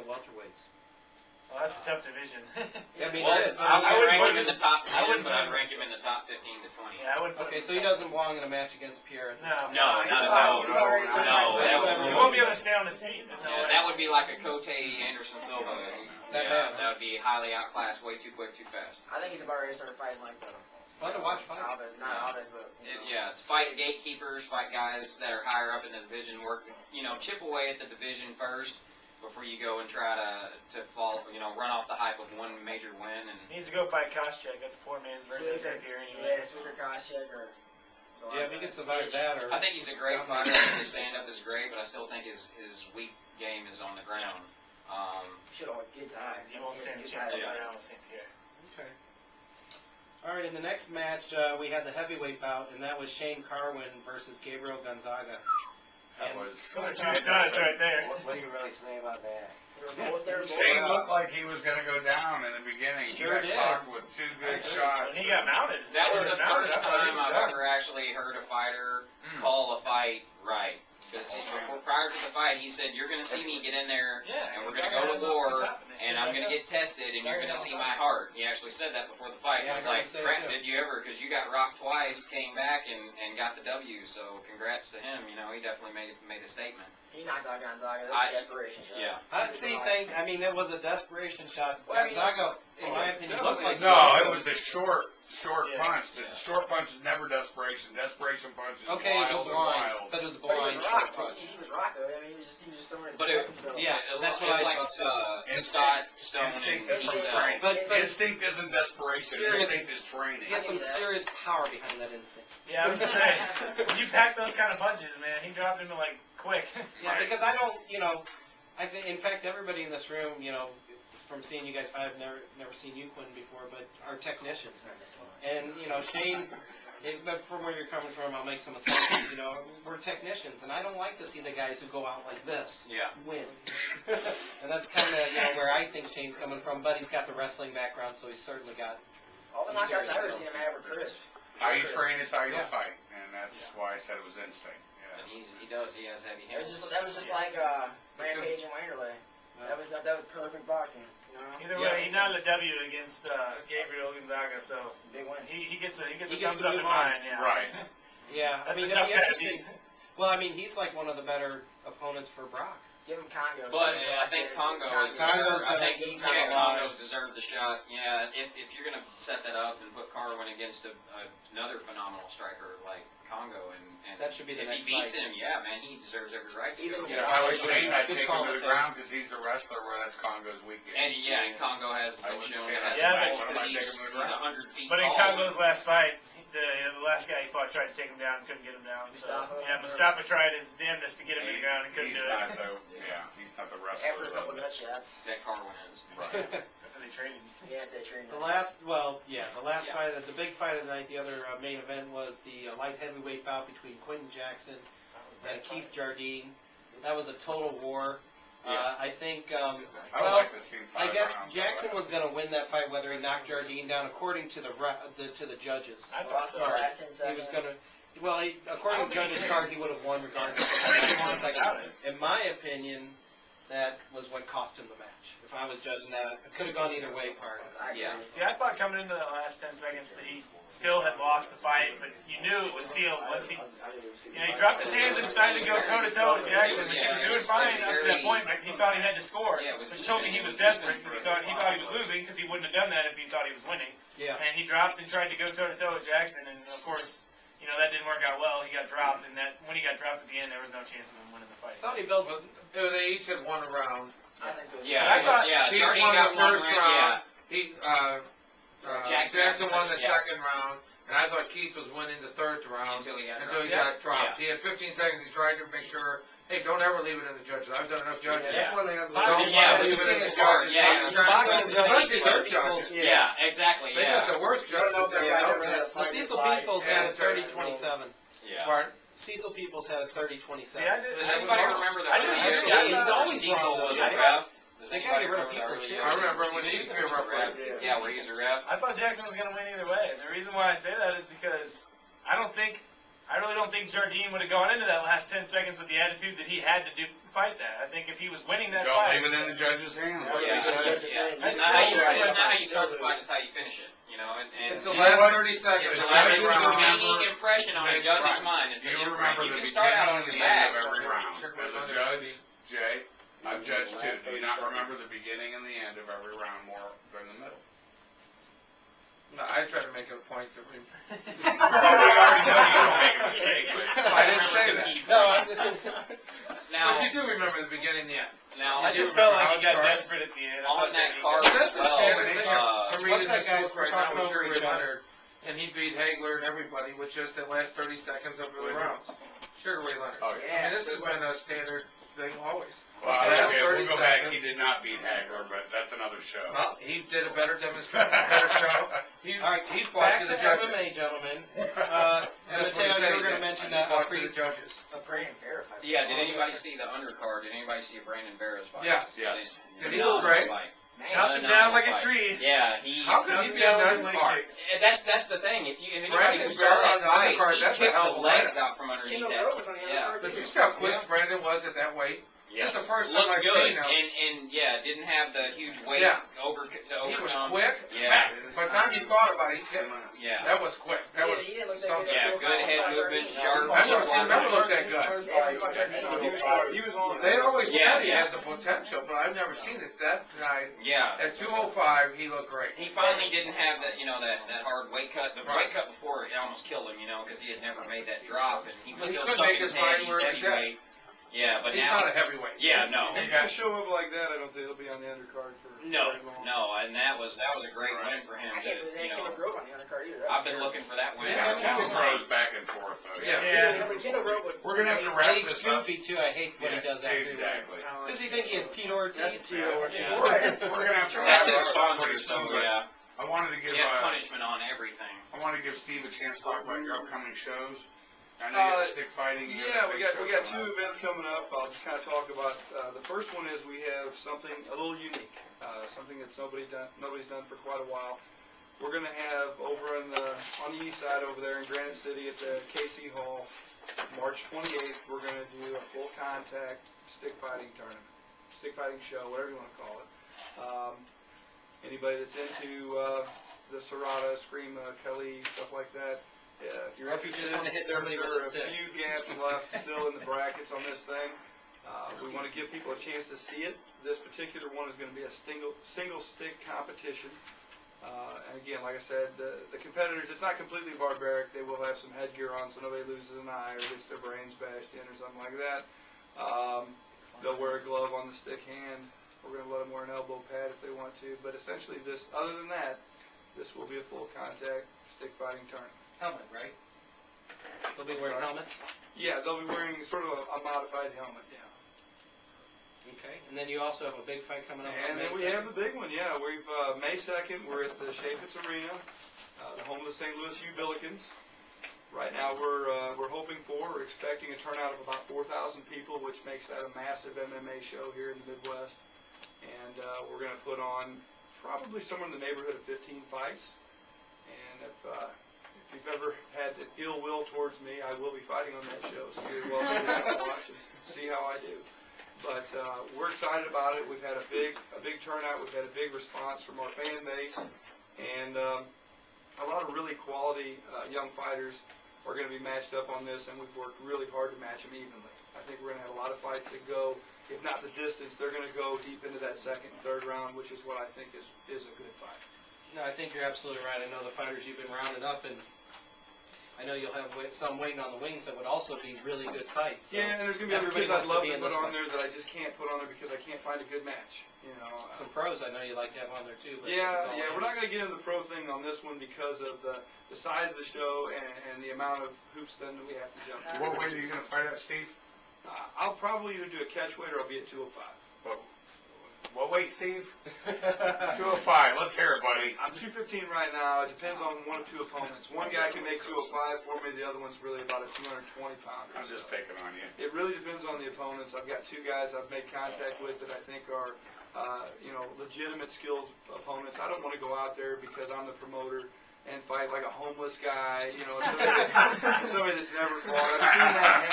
the welterweights. Well, that's a tough division. I mean, well, it is. I wouldn't rank him in just- the top 10, I wouldn't but I'd put- rank him in the top 15 to 20. Yeah, I wouldn't put Okay, him so he doesn't belong in a match against Pierre. No. No, not at all. No, He won't be able to stay on his feet. There's no way. that would be like a Cote Anderson Silva. That That would be highly outclassed, way too quick, too fast. I think he's about ready to start fighting like that. Fun to watch fight. Not Alves, but It's fight gatekeepers, fight guys that are higher up in the division. Work, chip away at the division first before you go and try to fall, run off the hype of one major win. And He needs to go fight Koscheck. That's a poor man's version of here anyway. yeah, Sweeter Koscheck or. Yeah, if he can survive that, or I think he's a great fighter. His stand-up is great, but I still think his weak game is on the ground. Should have get tired. He won't stand a chance around with St. Pierre. Okay. All right, in the next match, we had the heavyweight bout, and that was Shane Carwin versus Gabriel Gonzaga. That was. It's right there. What do you really say about that? Shane looked like he was going to go down in the beginning. Sure he did. got caught with 2 good shots. When he got mounted. That was the mounted, first I thought he time was I've done. ever actually heard a fighter call a fight right. Because prior to the fight, he said, "You're going to see me get in there, and we're going to go to war, and I'm going to get tested, and you're going to see my heart." He actually said that before the fight. Yeah, He was I heard like, him say "Crap, it, too." did you ever? Because you got rocked twice, came back, and got the W. So congrats to him. He definitely made a statement. He knocked out Gonzaga. That's a desperation shot. Yeah. It was a desperation shot. Gonzaga, in my opinion, looked like No, it was a short punch. The Yeah. short punch is never desperation. Desperation punch is Okay, it was a wild and blind, wild. but it was a But he blind was short rocked. punch. He was rocked though. I mean, he was just throwing it. But it, Yeah, that's what it I was thought. like Scott Stone Instinct and is from Giselle. training. But Instinct isn't desperation. Serious- Instinct is training. He had some serious power behind that instinct. Yeah, I was just saying. When you pack those kind of punches, man, he dropped him like quick. Yeah, because I don't, I think, in fact, everybody in this room, from seeing you guys, I've never seen you, Quinn, before, but are technicians. And, Shane, but from where you're coming from, I'll make some assumptions, we're technicians, and I don't like to see the guys who go out like this Yeah. win. And that's kind of, where I think Shane's coming from, but he's got the wrestling background, so he's certainly got All the some knockouts serious I ever skills. seen him have were crisp. How you train is how you Yeah. fight, and that's why I said it was instinct. Yeah. And he has heavy That hands. was just like Rampage and Wanderlei. That was perfect boxing. Either way, he nailed a W against Gabriel Gonzaga, so Big win. he gets a He gets thumbs to up move in on. mine. Yeah. Right. Yeah, I That's mean, a tough it'll be guy to interesting. beat. Well, I mean, he's like one of the better opponents for Brock. Give him Congo. But I think Congo is Congo's I think gonna- Congo's deserved the shot. Yeah, if you're gonna set that up and put Carwin against another phenomenal striker like Congo, and That should be the if next he beats fight. him, yeah, man, he deserves every right to go. Even- If I was Shane, I'd Good take call, him to the Phil. ground because he's a wrestler where that's Congo's weak game. And Congo has I been would shown say to have that's Yeah, some but goals I might because take him to the he's ground. 100 feet But in tall. Congo's last fight, the last guy he fought tried to take him down, couldn't get him down. So Mustafa tried his damnedest to get him to the ground and couldn't He's do not it. he's not the wrestler. After a couple nut shots. that Carwin is. Right. They traded. Yeah, they trained The him. last fight, the big fight of the night, the other main event was the light heavyweight bout between Quentin Jackson and Keith Jardine. That was a total war. I think, I would well, like to see him I fight guess around. Jackson was going to win that fight whether he knocked Jardine down, according to the judges. I thought so. Card. Last 10 He seconds. was going to. Well, according to the judges' card, he would have won regardless. In my opinion, that was what cost him the match. If I was judging that, it could have gone either way. Part of it. I agree. Yeah. See, I thought coming into that last 10 seconds that he still had lost the fight, but you knew it was sealed once he, he dropped his hands and decided to go toe-to-toe with Jackson, which he was doing fine up to that point, but he thought he had to score, which told me he was desperate because he thought he was losing because he wouldn't have done that if he thought he was winning. Yeah. And he dropped and tried to go toe-to-toe with Jackson, and of course, that didn't work out well. He got dropped, and when he got dropped at the end, there was no chance of him winning the fight. I thought he built. Well, they each had one round. I think so. Yeah, I thought- Keith Jardine won got the first one round. yeah. Jackson won the yeah. second round, and I thought Keith was winning the third round Until he got got dropped. He had 15 seconds. He tried to make sure, hey, don't ever leave it in the judges. I've done enough judges. That's when they have Don't Yeah, leave which it in is the smart. judges. Yeah, he's trying to The Especially their Peoples- judges. Yeah, exactly. They got Yeah. the worst judges. The Cecil Peoples had a 30-27. Yeah. Pardon? Cecil Peoples had a 30-27. See, I did. Does anybody remember the I early just- years? he's always Cecil wrong, was though, a right? ref. Does They anybody got rid of remember the Peoples, early too. years? I remember when he used to be a referee. Yeah, where he was a ref. I thought Jackson was going to win either way. And the reason why I say that is because I really don't think Jardine would have gone into that last 10 seconds with the attitude that he had to fight that. I think if he was winning that Don't fight, leave it in the judge's hands. Like Yeah, you said. It's not how you start the fight, it's how you finish it, you know, and It's the You know last what? 30 seconds. it's the the judges last will remaining impression on a Right. judge's mind is the You imprint. remember You the can beginning start out on and your the end back. of every round. Sure, As a under judge, maybe. Jay, I've judged too. Do you not remember the beginning and the end of every round more than the middle? No, I try to make it a point to read. We already know you don't make a mistake, but I didn't say that. No, Now, But you do remember the beginning and the end. now, I do just felt remember like he how it got started. desperate at the end. I on thought that he card got- as That's the well, standard thing. I'm reading What's that, this guys? book We're right now talking with over Sugar each Ray other. Leonard, and he beat Hagler and everybody with just the last 30 seconds of the rounds. Sugar Ray Leonard. Oh, yeah. I mean, this has been a standard thing always. Well, Last okay, 30 we'll go back. seconds. He did not beat Hagler, but that's another show. Well, he did a better demonstration, better show. All right, He's fought back to to the judges. MMA, gentlemen. That's what he Mateo, said you he were going to did. mention He a fought to pre. the judges. A Brandon Barrett fight. yeah, did anybody see the undercard? Did anybody see a Brandon Barris fight? Yes. Yes. Did he look great? Chopped him down like a tree. Yeah, he. How could he be on the undercard? That's the thing. If anybody Brandon who saw Barrett on that the fight, undercard, he that's a kicked hell the of a legs fight. out from underneath Keno that. Barrett was on the Yeah. undercard, Did too. you see how quick Brandon was at that weight? Yes. That's the first time Looked I've good, seen him. and didn't have the huge weight Yeah. to He was overcome. quick. Yeah. By the time you thought about it, he kept, Yeah. that was quick. That was He didn't look that something. good. Yeah, good head movement, sharp. I've never seen him ever look that good. He was on. They always Yeah, said he yeah. had the potential, but I've never seen it. That night, Yeah. at 205, he looked great. He finally didn't have that, that hard weight cut. The weight cut before it almost killed him, because he had never made that drop, and he was He still couldn't stuck make in his his head. mind He's where he's at. heavyweight. Yeah, but He's now. not a heavyweight. Yeah, no. He If got- you show up like that, I don't think he'll be on the undercard for No, very long. no, and that was a great win for him. I can't believe they Keno Grove on the undercard either. I've been looking for that win. Yeah, Keno throws back and forth, though. Yeah. Keno Grove would. We're gonna have to wrap He's this up. goofy too. I hate when he does that. Exactly. Does he think he has Tito Ortiz? That's Tito Ortiz. Yeah. We're gonna have to wrap That's it his up sponsor, pretty so soon, but yeah. I wanted to give He had punishment on everything. I want to give Steve a chance to talk about your upcoming shows. I know you have stick fighting. You Yeah, have a we big got show two coming up. events coming up. I'll just kind of talk about the first one is we have something a little unique, something that's nobody's done for quite a while. We're going to have over on the east side over there in Granite City at the KC Hall, March 28th. We're going to do a full contact stick fighting tournament, stick fighting show, whatever you want to call it. Anybody that's into the Serrata, Screama, Kelly, stuff like that. If you're Or if you just interested, want to hit there somebody are with a a stick. few gaps left still in the brackets on this thing. We want to give people a chance to see it. This particular one is going to be a single stick competition. And again, like I said, the competitors, it's not completely barbaric. They will have some headgear on so nobody loses an eye or gets their brains bashed in or something like that. They'll wear a glove on the stick hand. We're going to let them wear an elbow pad if they want to. But essentially, other than that, this will be a full contact stick fighting tournament. Helmet, right? They'll be wearing helmets. Yeah, they'll be wearing sort of a modified helmet, yeah. Okay. And then you also have a big fight coming up. And then we have the big one, yeah. We've May 2nd, we're at the Chaffetz Arena, the home of the St. Louis U-Billikens. Right now we're expecting a turnout of about 4,000 people, which makes that a massive MMA show here in the Midwest. And we're going to put on probably somewhere in the neighborhood of 15 fights. And if you've ever had ill will towards me, I will be fighting on that show, so you're welcome to watch and see how I do. But we're excited about it. We've had a big turnout. We've had a big response from our fan base, and a lot of really quality young fighters are going to be matched up on this, and we've worked really hard to match them evenly. I think we're going to have a lot of fights that go, if not the distance, they're going to go deep into that second and third round, which is what I think is a good fight. No, I think you're absolutely right. I know the fighters you've been rounded up, and I know you'll have some waiting on the wings that would also be really good fights. So Yeah, and there's going to be other everybody kids I'd wants to love be to in put this on one. there that I just can't put on there because I can't find a good match. You know. Some pros I know you like to have on there too. But Yeah, we're not going to get into the pro thing on this one because of the size of the show and the amount of hoops then that we have to jump through. What weight are you going to fight at, Steve? I'll probably either do a catch weight or I'll be at 205. What weight, Steve? 205. Let's hear it, buddy. I'm 215 right now. It depends on one of two opponents. One guy can make 205 for me. The other one's really about a 220 pounder. I'm just picking on you. It really depends on the opponents. I've got two guys I've made contact with that I think are, legitimate skilled opponents. I don't want to go out there because I'm the promoter and fight like a homeless guy, somebody that's never fought. I've seen that